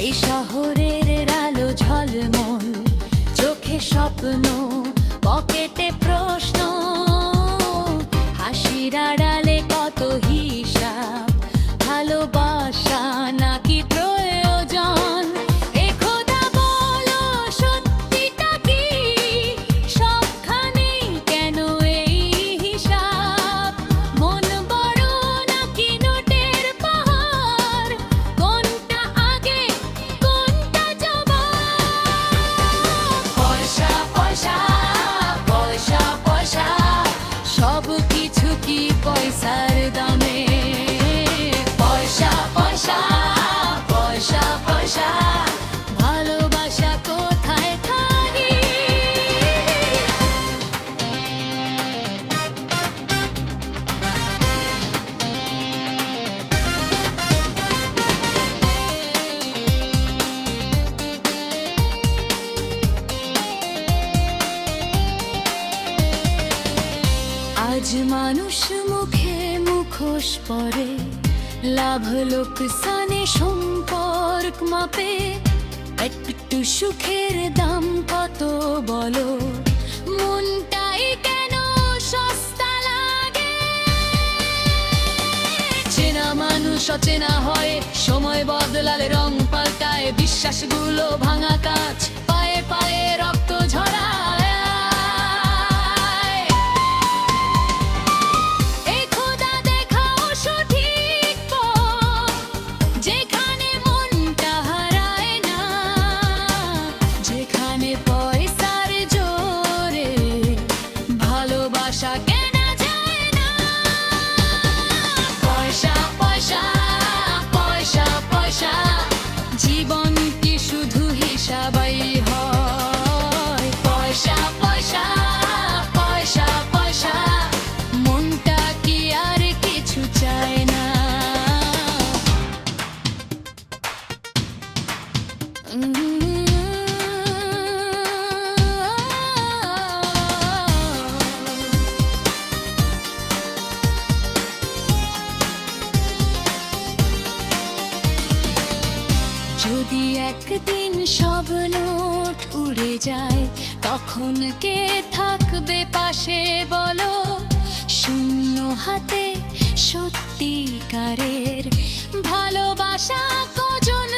এই শহরের আলো ঝলমল, চোখে স্বপ্ন, পকেটে প্রশ্ন, হাসির আড়ালে কত হিসাব, ভালোবাসা নাকি প্রয়োজন? এ খোদা বলো সত্যিটা কি, সবখানে কেন এই হিসাব? মন বড় নাকি নোটের পাহাড়, কোনটা আগে কোনটা জবাব? পয়সা পয়সা পয়সা পয়সা, সব কিছু কি পয়সার দামে? পয়সা পয়সা পয়সা পয়সা, ভালোবাসা কোথায় থাকি? আজ মানুষ মুখে মুখোশ পরে, লাভ লোকসানে সম্পর্ক মাপে। একটু সুখের দাম কত বলো, মনটাই কেন সস্তা লাগে? চেনা মানুষ অচেনা হয়, সময় বদলালে রং পাল্টায়, বিশ্বাসগুলো ভাঙা কাজ, পায়ে পায়ে রক্ত ঝরায়। এই খোদা দেখাও সঠিক পথ, যেখানে মনটা হারায় না, যেখানে পয়সার জোরে ভালোবাসা কেনা যায় না। পয়সা পয়সা পয়সা পয়সা, জীবন কি শুধু হিসাবই হয়? পয়সা পয়সা পয়সা পয়সা, মনটা কি আর কিছু চায় না? যদি একদিন সব নোট উড়ে যায়, তখন কে থাকবে পাশে বলো? শূন্য হাতে সত্যিকারের ভালোবাসা কজন